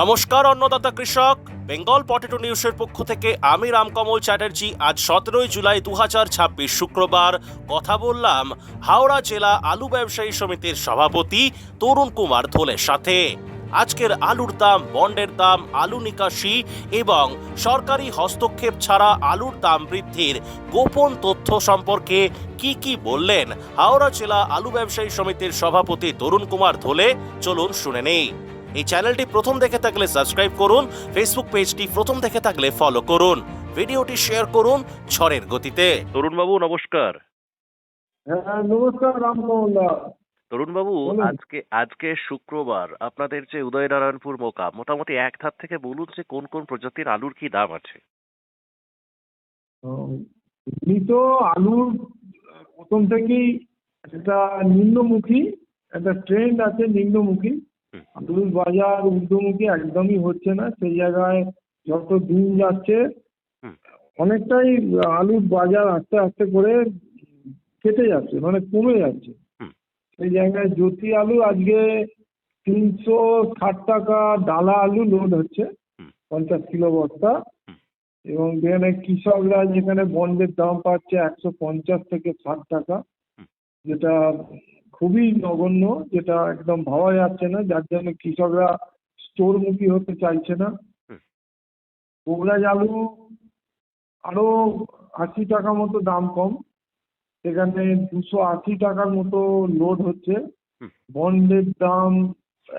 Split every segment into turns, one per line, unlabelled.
নমস্কার অন্নদাতা কৃষক। বেঙ্গল পটেটো নিউজের পক্ষ থেকে আমি রামকমল চ্যাটার্জি। আজ 17ই জুলাই 2026 শুক্রবার কথা বললাম হাওড়া জেলা আলু ব্যবসায়ী সমিতির সভাপতি তরুণ কুমার ধোলের সাথে। আজকের আলুর দাম, বন্ডের দাম, আলু নিকাশি এবং সরকারি হস্তক্ষেপ ছাড়া আলুর দাম বৃদ্ধির গোপন তথ্য সম্পর্কে কি বললেন হাওড়া জেলা আলু ব্যবসায়ী সমিতির সভাপতি তরুণ কুমার ধোলে, চলুন শুনে নেই। এই চ্যানেলটি প্রথম দেখে থাকলে সাবস্ক্রাইব করুন, ফেসবুক পেজটি প্রথম দেখে থাকলে ফলো করুন, ভিডিওটি শেয়ার করুন ঝড়ের গতিতে। তরুণবাবু নমস্কার।
হ্যাঁ, নমস্কার রামকমলদা।
তরুণবাবু,
বলুন।
আজকে শুক্রবার আপনাদের যে উদয়নারায়ণপুর মোকাম, মোটামুটি এক ধার থেকে বলুন যে কোন কোন প্রজাতির আলুর কি দাম আছে?
এমনি তো আলুর প্রথম থেকেই একটা নিম্নমুখী একটা ট্রেন্ড আছে, নিম্নমুখী।
হুম,
আলুর বাজার ঊর্ধ্বমুখী একদমই হচ্ছে না। সেই জায়গায় যত দিন যাচ্ছে
হুম,
অনেকটাই আলুর বাজার আস্তে আস্তে করে কেটে যাচ্ছে, মানে কমে যাচ্ছে।
হুম,
সেই জায়গায় জ্যোতি আলু আজকে 360 টাকা ডালা আলু লোড হচ্ছে,
হুম,
50 কিলো বস্তা।
হুম,
এবং যেখানে কৃষকরা যেখানে বন্ডের দাম পাচ্ছে 150 থেকে 60 টাকা,
হুম,
যেটা খুবই নগণ্য, যেটা একদম ভাবা যাচ্ছে না, যার জন্য কৃষকরা স্টোরমুখী হতে চাইছে না।
হুম,
গোবরাজ আলু আরো 80 টাকা মতো দাম কম, সেখানে 280 টাকার মতো লোড হচ্ছে।
হুম,
বন্ডের দাম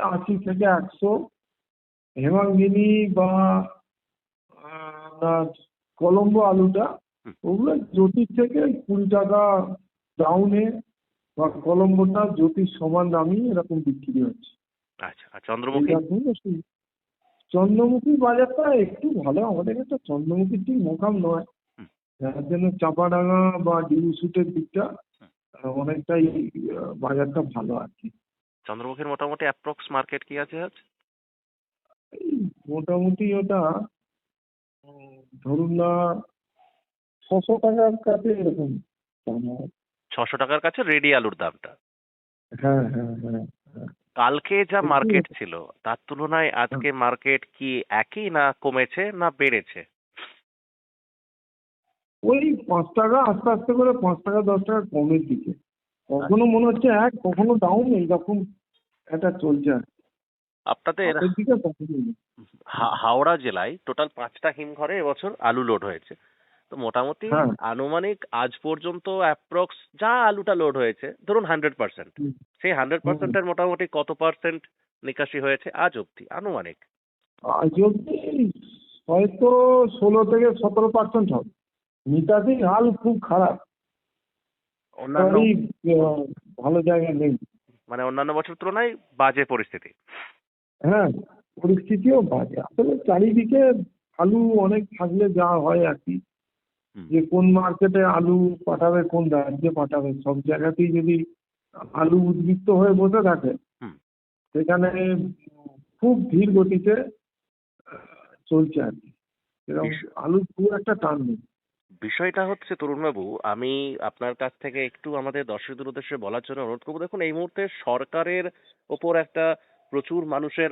80 থেকে 100। হেমাঙ্গিনী বা আপনার কলম্বো আলুটা,
হুম।
ওগুলো জ্যোতির থেকে 20 টাকা ডাউনে, বা কলম্বোটা জ্যোতির সমান দামই এরকম বিক্রি হচ্ছে।
আচ্ছা, আর চন্দ্রমুখী?
এইরকম চন্দ্রমুখী বাজারটা একটু ভালো, আমাদের একটা চন্দ্রমুখীর ঠিক মোকাম নয়,
হুম,
যার জন্য চাপাডাঙ্গা বা ডিউসুটের দিকটা
হুম।
অনেকটাই বাজারটা ভালো আর কি।
চন্দ্রমুখীর মোটামুটি অ্যাপ্রক্স মার্কেট কি আছে আজ?
এই মোটামুটি ওটা ধরুন না 600 টাকার কাছে এরকম দাম হয়।
600 টাকার কাছে রেডি আলুর দামটা।
হ্যাঁ, হ্যাঁ, হ্যাঁ, হ্যাঁ।
কালকে যা
একটু
মার্কেট ছিল তার তুলনায় আজকে মার্কেট কি একই, না কমেছে, না বেড়েছে?
ওই 5 টাকা আস্তে আস্তে করে, 5 টাকা 10 টাকা কমের দিকে। কখনো মনে হচ্ছে এক, কখনো ডাউন, এইরকম একটা চলছে আর কি।
আপনাদের
আপের দিকে কখনো নেই।
হাওড়া জেলায় টোটাল 5টা হিমঘরে এবছর আলু লোড হয়েছে। তো মোটামুটি
হ্যাঁ।
আনুমানিক আজ পর্যন্ত অ্যাপ্রক্স যা আলুটা লোড হয়েছে ধরুন 100%,
হুম,
সেই হান্ড্রেড
হুম।
পার্সেন্টের মোটামুটি কত পার্সেন্ট নিকাশি হয়েছে আজ অব্দি আনুমানিক?
আজ অব্দি হয়তো 16 থেকে 17% হবে। নিতাতির হাল খুব খারাপ,
অন্যান্য
একেবারেই আহ, ভালো জায়গায় নেই।
মানে অন্যান্য বছর তুলনায় বাজে পরিস্থিতি।
হ্যাঁ, পরিস্থিতিও বাজে আসলে চারিদিকে। আলু অনেক থাকলে যা হয় আর কি,
হুম,
যে কোন মার্কেটে আলু পাঠাবে, কোন রাজ্যে পাঠাবে, সব জায়গাতেই যদি আলু উদ্বৃত্ত হয়ে বসে থাকে,
হুম।
সেখানে খুব ধীর গতিতে চলছে আর কি। এরকম
বিষ-
আলু খুব একটা টান নেই।
বিষয়টা হচ্ছে তরুণবাবু, আমি আপনার কাছ থেকে একটু আমাদের দর্শকদের উদ্দেশ্যে বলার জন্য অনুরোধ করবো। দেখুন, এই মুহূর্তে সরকারের ওপর একটা প্রচুর মানুষের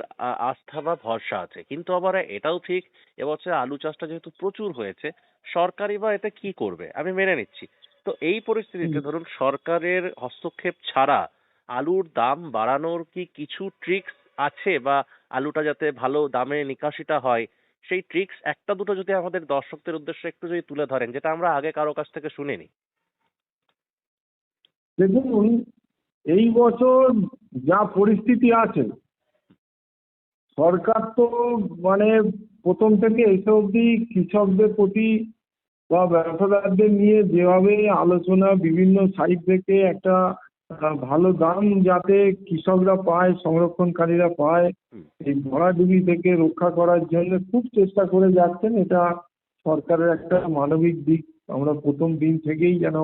আস্থা বা ভরসা আছে, কিন্তু আবার এটাও ঠিক এবছর আলু চাষটা যেহেতু প্রচুর হয়েছে, সরকারি বা এতে কি করবে আমি মেনে নিচ্ছি। তো এই পরিস্থিতিতে
হুম।
ধরুন সরকারের হস্তক্ষেপ ছাড়া আলুর দাম বাড়ানোর কি কিছু ট্রিক্স আছে, বা আলুটা যাতে ভালো দামে নিকাশিটা হয় সেই ট্রিক্স একটা দুটো যদি আমাদের দর্শকদের উদ্দেশ্যে একটু যদি তুলে ধরেন, যেটা আমরা আগে কারো কাছ থেকে শুনিনি।
দেখুন, এই বছর যা পরিস্থিতি আছে, সরকার তো মানে প্রথম থেকে এসে অবধি কৃষকদের প্রতি বা ব্যবসাদারদের নিয়ে যেভাবে আলোচনা, বিভিন্ন সাইড থেকে একটা ভালো দাম যাতে কৃষকরা পায়, সংরক্ষণকারীরা পায়,
হুম,
এই ভরাডুবি থেকে রক্ষা করার জন্য খুব চেষ্টা করে যাচ্ছেন। এটা সরকারের একটা মানবিক দিক, আমরা প্রথম দিন থেকেই যেন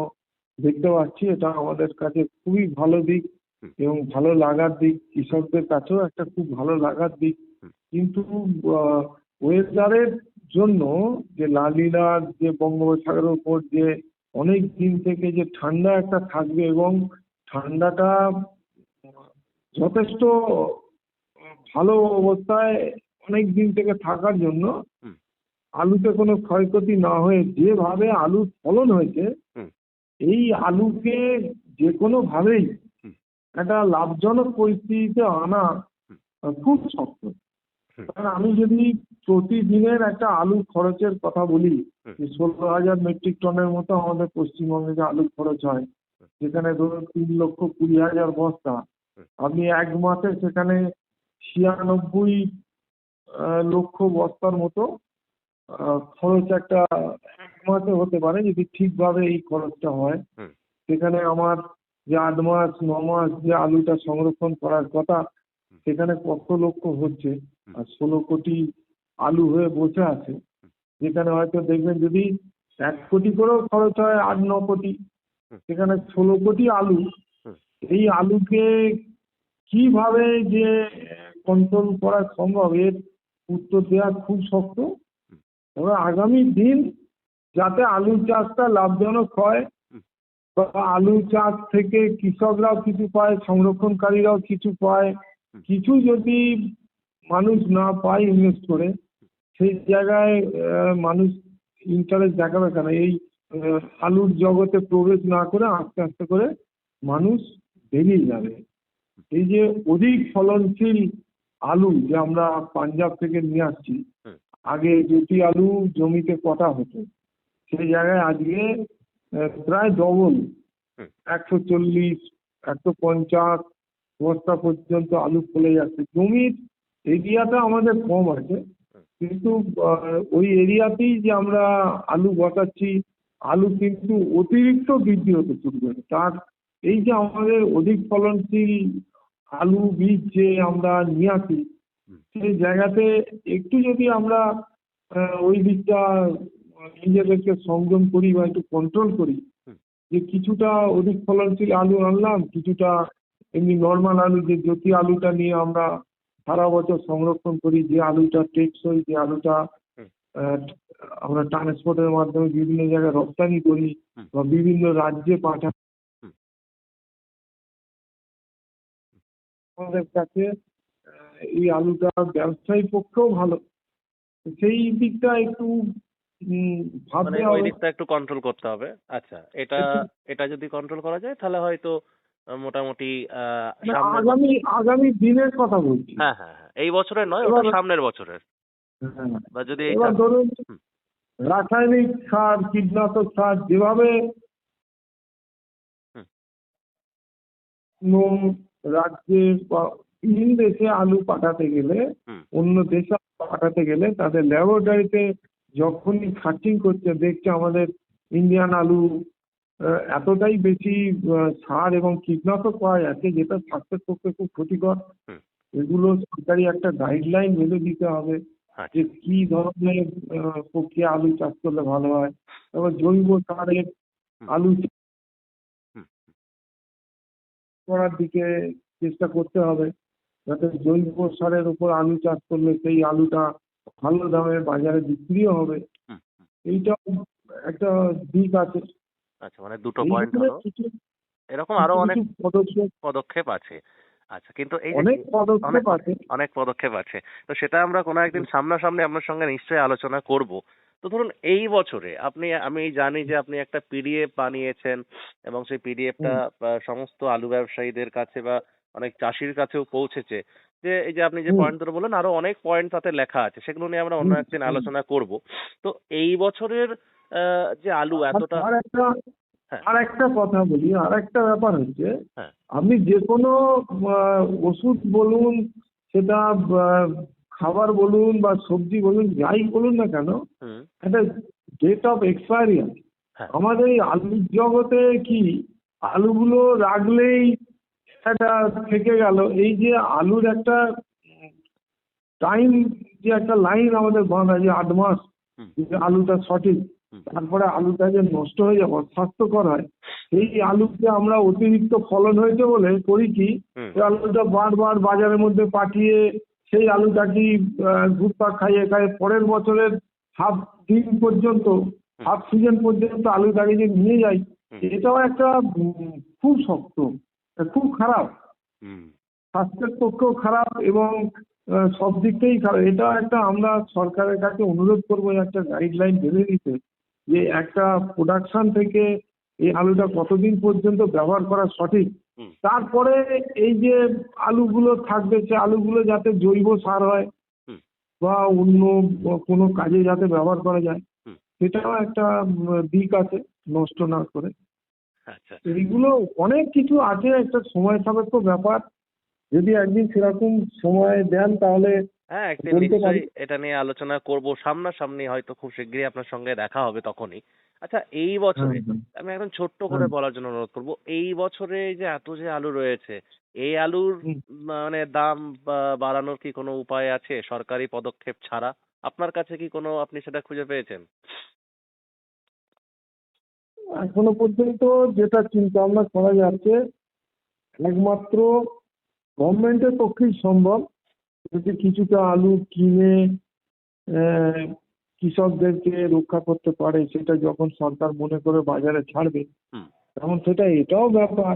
দেখতে পাচ্ছি। এটা আমাদের কাছে খুবই ভালো দিক
হুম,
এবং ভালো লাগার দিক, কৃষকদের কাছেও একটা খুব ভালো লাগার দিক।
হুম,
কিন্তু ওয়েদারের জন্য, যে লালিনার যে বঙ্গোপসাগরের উপর যে অনেক দিন থেকে যে ঠান্ডা একটা থাকবে, এবং ঠান্ডাটা যথেষ্ট ভালো অবস্থায় অনেক দিন থেকে থাকার জন্য
হুম।
আলুতে কোনো ক্ষয়ক্ষতি না হয়ে যেভাবে আলুর ফলন হয়েছে,
হুম।
এই আলুকে যে কোনোভাবেই
হুম।
একটা লাভজনক পরিস্থিতিতে আনা
হুম।
খুব শক্ত।
হুম।
কারণ আমি যদি প্রতিদিনের একটা আলু খরচের কথা বলি,
হুম।
যে 16,000 মেট্রিক টনের মতো আমাদের পশ্চিমবঙ্গে যে আলু খরচ হয়, যেখানে ধরুন 3,20,000 বস্তা,
হুম।
আপনি এক মাসে সেখানে 96 লক্ষ বস্তার মতো খরচ একটা এক মাসে হতে পারে যদি ঠিকভাবে এই খরচটা হয়।
হুম।
সেখানে আমার যে 8 মাস 9 মাস যে আলুটা সংরক্ষণ করার কথা, সেখানে কত লক্ষ হচ্ছে, আর 16 কোটি আলু হয়ে বসে আছে, যেখানে হয়তো দেখবেন যদি 1 কোটি করেও খরচ হয় 8-9 কোটি, সেখানে 16 কোটি আলু।
হুম।
এই আলুকে কিভাবে যে কন্ট্রোল করা সম্ভব, এর উত্তর দেওয়া খুব শক্ত। তবে আগামী দিন যাতে আলু চাষটা লাভজনক হয়,
হুম।
বা আলু চাষ থেকে কৃষকরাও কিছু পায়, সংরক্ষণকারীরাও কিছু পায়, কিছু যদি মানুষ না পায় ইনভেস্ট করে, সেই জায়গায় মানুষ ইন্টারেস্ট দেখাবে কেন? এই আলুর জগতে প্রবেশ না করে আস্তে আস্তে করে মানুষ বেরিয়ে যাবে। এই যে অধিক ফলনশীল আলু যে আমরা পাঞ্জাব থেকে নিয়ে আসছি,
হুম।
আগে যেটি আলু জমিতে কটা হতো, সেই জায়গায় আজকে প্রায় ডবল,
হুম।
140 150 বস্তা পর্যন্ত আলু ফলে যাচ্ছে। জমির এরিয়াটা আমাদের কম আছে, কিন্তু ওই এরিয়াতেই যে আমরা আলু বসাচ্ছি, আলু কিন্তু অতিরিক্ত বৃদ্ধি হতে শুরু করে। তার এই যে আমাদের অধিক ফলনশীল আলু বীজ যে আমরা নিয়ে আসি, সেই জায়গাতে একটু যদি আমরা ওই দিকটা নিজেদেরকে সংযম করি বা একটু কন্ট্রোল করি, যে কিছুটা অধিক ফলনশীল আলু আনলাম, কিছুটা এমনি নর্মাল আলু, যে জ্যোতি আলুটা নিয়ে আমরা সারা বছর সংরক্ষণ করি, যে আলুটা টেকসই, যে আলুটা আহ, আমরা ট্রান্সপোর্টের মাধ্যমে বিভিন্ন জায়গায় রপ্তানি করি বা বিভিন্ন রাজ্যে পাঠাই, আমাদের কাছে এই আলুটা ব্যবসায়ী পক্ষেও ভালো। সেই দিকটা একটু
মানে
ভাবতে
ওই
হবে।
দিকটা একটু কন্ট্রোল করতে হবে। আচ্ছা, এটা
একটু
এটা যদি কন্ট্রোল করা যায় তাহলে হয়তো মোটামুটি
না,
সামনের
আগামী আগামী দিনের কথা বলছি।
হ্যাঁ, হ্যাঁ, হ্যাঁ, এই বছরের নয়, ওটা
এবার
সামনের বছরের।
হ্যাঁ,
বা যদি
এবার ধরুন
হুম।
রাসায়নিক সার, কীটনাশক সার যেভাবে
হুম।
অন্য রাজ্যে বা ভিন দেশে আলু পাঠাতে গেলে,
হুম।
অন্য দেশে আলু পাঠাতে গেলে তাদের ল্যাবরেটরিতে যখনই সার্চিং করছে, দেখছে আমাদের ইন্ডিয়ান আলু এতটাই বেশি সার এবং কীটনাশক পাওয়া যাচ্ছে, যেটা স্বাস্থ্যের পক্ষে খুব ক্ষতিকর।
হুম।
এগুলো সরকারি একটা গাইডলাইন বেঁধে দিতে হবে, যে
আচ্ছা।
কি ধরনের প্রক্রিয়া আলু চাষ করলে ভালো হয়। তারপর জৈব সারের
হুম।
আলু
হুম।
করার দিকে চেষ্টা করতে হবে, যাতে জৈব সারের উপর আলু চাষ করলে সেই আলুটা ভালো দামে বাজারে বিক্রিও হবে।
হুম। হুম।
এইটা একটা দিক আছে।
আচ্ছা, মানে দুটো
এই
পয়েন্ট
ধরনের
হলো,
কিছু
এরকম আরো
কিছু
অনেক
কিছু পদক্ষেপ,
পদক্ষেপ আছে। আচ্ছা, কিন্তু এই যে
অনেক
অনেক
পদক্ষেপ
অনেক
আছে।
অনেক পদক্ষেপ আছে, তো সেটা আমরা কোনো একদিন সামনাসামনি আপনার সঙ্গে নিশ্চয়ই আলোচনা করব। তো ধরুন এই বছরে আমি জানি যে আপনি একটা পিডিএফ বানিয়েছেন এবং সেই পিডিএফটা
হুম,
সমস্ত আলু ব্যবসায়ীদের কাছে বা অনেক চাষির কাছেও পৌঁছেছে। যে এই যে আপনি যে
হুম,
পয়েন্টগুলো বললেন, আরো অনেক পয়েন্ট তাতে লেখা আছে, সেগুলো নিয়ে আমরা অন্য
হুম,
একদিন
হুম।
আলোচনা করব। তো এই বছরের যে আলু
আর
এতটা
আর একটা
হ্যাঁ,
আর একটা কথা বলি, আর একটা ব্যাপার হচ্ছে,
হ্যাঁ,
আপনি যে কোনো ওষুধ বলুন, সেটা খাবার বলুন বা সবজি বলুন, যাই বলুন না কেন,
হুম,
একটা ডেট অফ এক্সপায়ারি আছে।
হ্যাঁ,
আমাদের এই আলুর জগতে কি, আলুগুলো রাখলেই একটা থেকে গেল, এই যে আলুর একটা টাইম, যে একটা লাইন আমাদের বাঁধা, যে 8 মাস
হুম,
যে আলুটা সঠিক,
হুম,
তারপরে আলুটা যে নষ্ট হয়ে যাবে, অস্বাস্থ্যকর হয়, সেই আলুকে আমরা অতিরিক্ত ফলন হয়েছে বলে করি কি,
হুম,
ওই আলুটা বারবার বাজারের মধ্যে পাঠিয়ে সেই আলুটাকে ঘুরপাক খাইয়ে খাইয়ে পরের বছরের হাফ দিন পর্যন্ত, হাফ সিজন পর্যন্ত আলুটাকে যে নিয়ে যাই,
হুম,
এটাও একটা খুব শক্ত, খুব খারাপ,
হুম,
স্বাস্থ্যের পক্ষেও খারাপ এবং সব দিক থেকেই খারাপ। এটা একটা আমরা সরকারের কাছে অনুরোধ করবো একটা গাইডলাইন বেঁধে দিতে, যে একটা প্রোডাকশন থেকে এই আলুটা কতদিন পর্যন্ত ব্যবহার করা সঠিক।
হুম।
তারপরে এই যে আলুগুলো থাকবে, সে আলুগুলো যাতে জৈব সার হয়
হুম।
বা অন্য কোনো কাজে যাতে ব্যবহার করা যায়,
হুম।
সেটাও একটা দিক আছে, নষ্ট না করে।
আচ্ছা।
এইগুলো অনেক কিছু আছে, একটা সময় সাপেক্ষ ব্যাপার। যদি একদিন সেরকম সময় দেন তাহলে
হ্যাঁ, একদিন
বলতে পারি।
নিশ্চয়ই এটা নিয়ে আলোচনা করব, সামনাসামনি হয়তো খুব শিগগিরই আপনার সঙ্গে দেখা হবে তখনই। আচ্ছা, এই
হ্যাঁ,
বছরে
হ্যাঁ,
আমি একদম ছোট্ট করে
হ্যাঁ।
বলার জন্য অনুরোধ করব, এই বছরে এই যে এত যে আলু রয়েছে, এই আলুর
হুম।
মানে দাম বাড়ানোর কি কোনো উপায় আছে সরকারি পদক্ষেপ ছাড়া? আপনার কাছে কি কোনো, আপনি সেটা খুঁজে পেয়েছেন?
এখনো পর্যন্ত যেটা চিন্তা ভাবনা করা যাচ্ছে, একমাত্র গভর্নমেন্টের পক্ষেই সম্ভব যদি কিছুটা আলু কিনে আহ, কৃষকদেরকে রক্ষা করতে পারে, সেটা যখন সরকার মনে করে বাজারে ছাড়বে,
হুম।
তখন সেটা এটাও ব্যাপার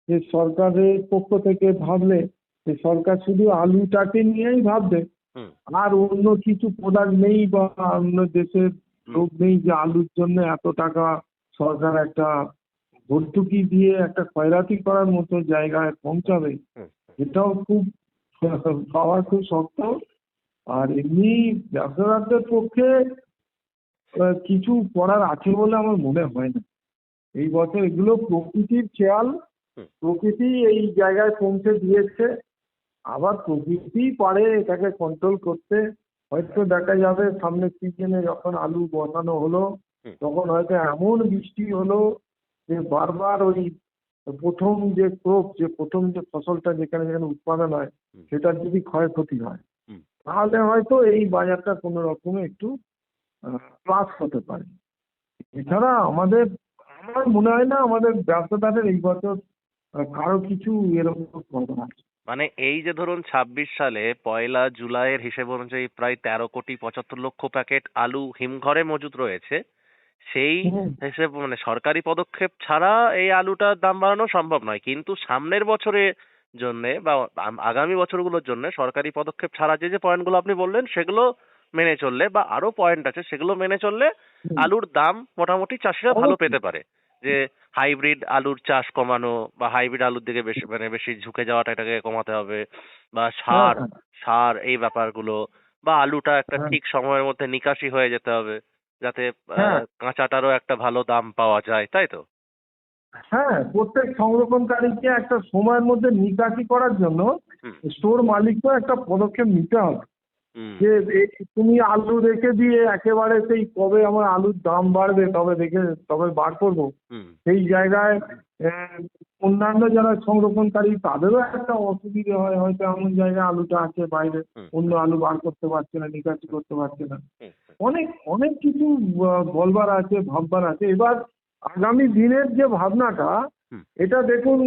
যে সরকারের পক্ষ থেকে ভাবলে যে সরকার শুধু আলুটাকে নিয়েই ভাববে,
হুম।
আর অন্য কিছু প্রোডাক্ট নেই বা অন্য দেশের লোক নেই যে আলুর জন্য এত টাকা সরকার একটা ভর্তুকি দিয়ে একটা খয়রাতি করার মতো জায়গায় পৌঁছাবে।
হুম।
এটাও খুব পাওয়া খুব শক্ত। আর এমনি ব্যবসাদারদের পক্ষে কিছু করার আছে বলে আমার মনে হয় না। এই বছর এগুলো প্রকৃতির খেয়াল,
হুম।
প্রকৃতি এই জায়গায় পৌঁছে দিয়েছে। আবার প্রকৃতি পারে এটাকে কন্ট্রোল করতে। হয়তো দেখা যাবে সামনের সিজনে যখন আলু বসানো হলো,
হুম।
তখন হয়তো এমন বৃষ্টি হলো যে বারবার ওই প্রথম যে ক্রপ, যে প্রথম যে ফসলটা যেখানে যেখানে উৎপাদন হয়,
হুম।
সেটার যদি ক্ষয়ক্ষতি হয়,
হুম।
তাহলে হয়তো এই বাজারটা কোনো রকমে একটু প্লাস হতে পারে। এছাড়া আমার মনে হয় না আমাদের ব্যবসাদারের এই বছর কারো কিছু এরকম প্রবলেম আছে।
মানে এই যে ধরুন 26 সালে 1 জুলাইয়ের হিসেব অনুযায়ী প্রায় 13,75,00,000 প্যাকেট আলু হিমঘরে মজুদ রয়েছে, সেই
হুম।
হিসেব মানে সরকারি পদক্ষেপ ছাড়া এই আলুটার দাম বাড়ানো সম্ভব নয়, কিন্তু সামনের বছরের জন্য বা আগামী বছরগুলোর জন্য সরকারি পদক্ষেপ ছাড়া যে যে পয়েন্টগুলো আপনি বললেন সেগুলো মেনে চললে, বা আরো পয়েন্ট আছে সেগুলো মেনে চললে
হুম।
আলুর দাম মোটামুটি চাষিরা ভালো
অবশ্যই।
পেতে পারে। যে হাইব্রিড আলুর চাষ কমানো বা হাইব্রিড আলুর দিকে বেশি মানে বেশি ঝুঁকে যাওয়াটা, এটাকে কমাতে হবে, বা
হ্যাঁ,
সার
হ্যাঁ,
সার এই ব্যাপারগুলো, বা আলুটা একটা
হ্যাঁ,
ঠিক সময়ের মধ্যে নিকাশি হয়ে যেতে হবে, যাতে
হ্যাঁ,
কাঁচাটারও একটা ভালো দাম পাওয়া যায়, তাই তো?
হ্যাঁ, প্রত্যেক সংরক্ষণকারীকে একটা সময়ের মধ্যে নিকাশি করার জন্য
হুম।
স্টোর মালিককেও একটা পদক্ষেপ নিতে হবে।
হুম।
যে তুমি আলু রেখে দিয়ে একেবারে সেই কবে আমার আলুর দাম বাড়বে তবে বার করবো,
হুম।
সেই জায়গায় আহ, অন্যান্য যারা সংরক্ষণকারী তাদেরও একটা অসুবিধে হয়, হয়তো এমন জায়গায় আলুটা আছে বাইরে,
হুম।
অন্য আলু বার করতে পারছে না, নিকাশি করতে পারছে না।
হুম।
অনেক অনেক কিছু বলবার আছে, ভাববার আছে। এবার আগামী দিনের যে ভাবনাটা,
হুম।
এটা দেখুন,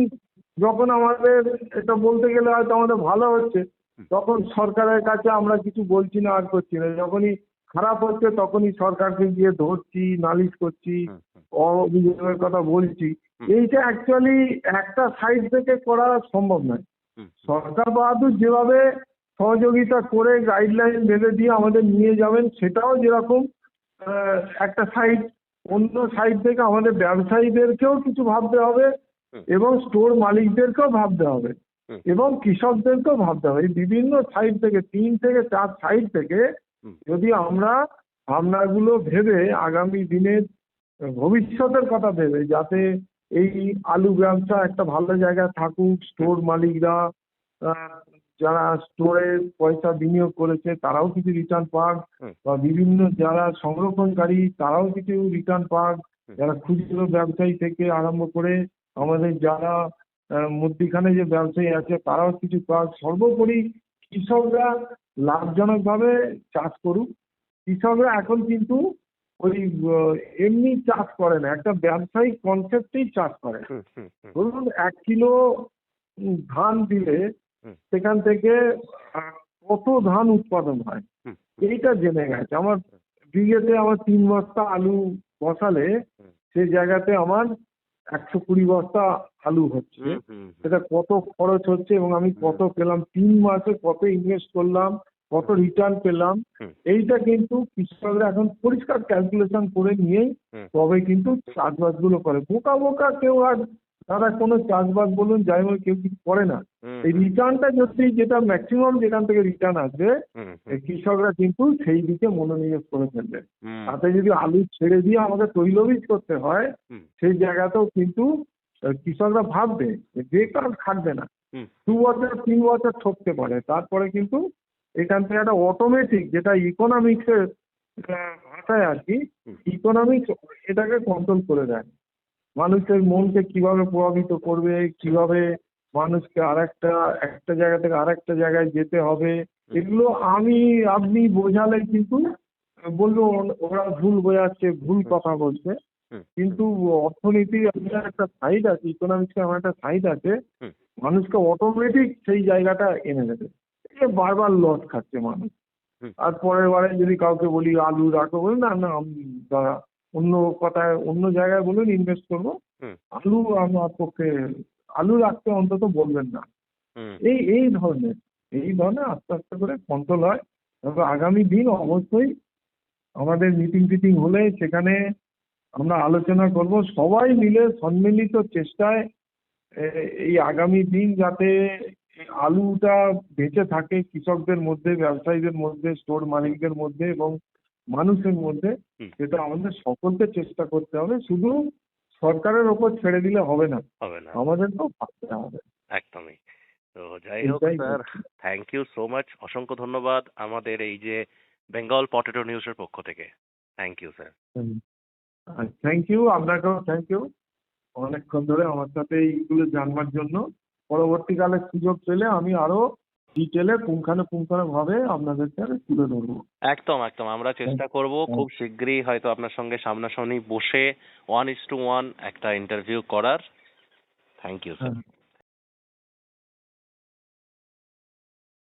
যখন আমাদের এটা বলতে গেলে হয়তো আমাদের ভালো হচ্ছে,
হুম।
তখন সরকারের কাছে আমরা কিছু বলছি না আর করছি না। যখনই খারাপ হচ্ছে তখনই সরকারকে গিয়ে ধরছি, নালিশ করছি,
হুম। হুম।
অভিযোগের কথা বলছি।
হুম।
এইটা অ্যাকচুয়ালি একটা সাইড থেকে করা সম্ভব নয়।
হুম।
সরকার বাহাদুর যেভাবে সহযোগিতা করে গাইডলাইন বেঁধে দিয়ে আমাদের নিয়ে যাবেন, সেটাও যেরকম একটা সাইড, অন্য সাইড থেকে আমাদের ব্যবসায়ীদেরকেও কিছু ভাবতে হবে
হুম।
এবং স্টোর মালিকদেরকেও ভাবতে হবে
হুম।
এবং কৃষকদেরকেও ভাবতে হবে। এই বিভিন্ন সাইড থেকে, 3 থেকে 4 সাইড থেকে
হুম।
যদি আমরা ভাবনাগুলো ভেবে আগামী দিনের ভবিষ্যতের কথা ভেবে, যাতে এই আলু ব্যবসা একটা ভালো জায়গায় থাকুক, স্টোর মালিকরা আহ, যারা স্টোরে পয়সা বিনিয়োগ করেছে তারাও কিছু রিটার্ন পাক,
হুম।
বা বিভিন্ন যারা সংরক্ষণকারী তারাও কিছু রিটার্ন পাক,
হুম।
যারা খুচরো ব্যবসায়ী থেকে আরম্ভ করে আমাদের যারা মধ্যিখানে যে ব্যবসায়ী আছে তারাও কিছু পাক। সর্বোপরি কৃষকরা লাভজনকভাবে চাষ করুক। কৃষকরা এখন কিন্তু ওই এমনি চাষ করে না, একটা ব্যবসায়িক কনসেপ্টেই চাষ করে।
হুম। হুম। হুম।
ধরুন 1 কিলো ধান দিলে
হুম।
সেখান থেকে আহ, কত ধান উৎপাদন হয়
হুম।
এইটা জেনে গেছে। আমার বিঘেতে আমার 3 বস্তা আলু বসালে
হুম।
সেই জায়গাতে আমার 120 বস্তা আলু হচ্ছে,
হুম হুম
সেটা কত খরচ হচ্ছে এবং আমি কত পেলাম, 3 মাসে কত ইনভেস্ট করলাম, কত রিটার্ন পেলাম,
হুম
এইটা কিন্তু কৃষকরা এখন পরিষ্কার ক্যালকুলেশন করে নিয়েই
হুম
তবে কিন্তু চাষবাস গুলো করে। বোকা বোকা কেউ আর তারা কোনো চাষবাস বলুন যাই হোক কেউ কিছু করে না।
হুম
এই রিটার্নটা যদি যেটা ম্যাক্সিমাম যেখান থেকে রিটার্ন আসবে,
হুম
এই কৃষকরা কিন্তু সেই দিকে মনোনিবেশ করে ফেলবে।
হুম
তাতে যদি আলু ছেড়ে দিয়ে আমাদের তৈলবীজ করতে হয়,
হুম
সেই জায়গাতেও কিন্তু কৃষকরা ভাববে যে বেকার খাটবে না,
হুম
2 বছর 3 বছর ঠকতে পারে, তারপরে কিন্তু এখান থেকে একটা অটোমেটিক, যেটা ইকোনমিক্সের ভাষায় আর কি,
হুম
ইকোনমিক্স এটাকে কন্ট্রোল করে দেয়। মানুষের মনকে কিভাবে প্রভাবিত করবে, কিভাবে মানুষকে একটা জায়গা থেকে আরেকটা জায়গায় যেতে হবে, এগুলো আপনি বোঝালে কিন্তু বলবো ওরা ভুল বোঝাচ্ছে, ভুল কথা বলছে।
হুম
কিন্তু অর্থনীতির আমাদের একটা সাইড আছে, ইকোনমিক্সের আমার একটা সাইড আছে,
হুম
মানুষকে অটোমেটিক সেই জায়গাটা এনে দেবে। এই যে বারবার লস খাচ্ছে মানুষ,
হুম
আর পরের বারে যদি কাউকে বলি আলু রাখো, বলি না না দাদা, অন্য কথায় অন্য জায়গায় বলুন ইনভেস্ট করবো,
হুম
আলু আমার পক্ষে, আলু রাখতে অন্তত বলবেন না।
হুম
এই ধরনের আস্তে আস্তে করে কন্ট্রোল হয়। তবে আগামী দিন অবশ্যই আমাদের মিটিং টিটিং হলে সেখানে আমরা আলোচনা করব, সবাই মিলে সম্মিলিত চেষ্টায় এই আগামী দিন যাতে এই আলুটা বেঁচে থাকে কৃষকদের মধ্যে, ব্যবসায়ীদের মধ্যে, স্টোর মালিকদের মধ্যে এবং মানুষের মধ্যে,
হুম
সেটা আমাদের সকলকে চেষ্টা করতে হবে। শুধু সরকারের ওপর ছেড়ে দিলে হবে না,
হবে না
আমাদেরকেও ভাবতে হবে।
একদমই। তো যাই হোক
এইটাই
স্যার,
বলছি।
থ্যাংক ইউ সো মাচ, অসংখ্য ধন্যবাদ আমাদের এই যে বেঙ্গল পটেটো নিউজের পক্ষ থেকে। Thank you sir.
Thank you, আপনাকেও থ্যাংক ইউ অনেকক্ষণ ধরে আমার সাথে এইগুলো জানবার জন্য। পরবর্তীকালে সুযোগ পেলে আমি আরো ডিটেলে পুঙ্খানুপুঙ্খানুভাবে আপনাদেরকে তুলে ধরবো।
একদম একদম, আমরা চেষ্টা করব খুব শিগগিরই হয়তো আপনার সঙ্গে সামনাসামনি বসে 1:1 একটা ইন্টারভিউ করার। Thank you sir.
হ্যাঁ।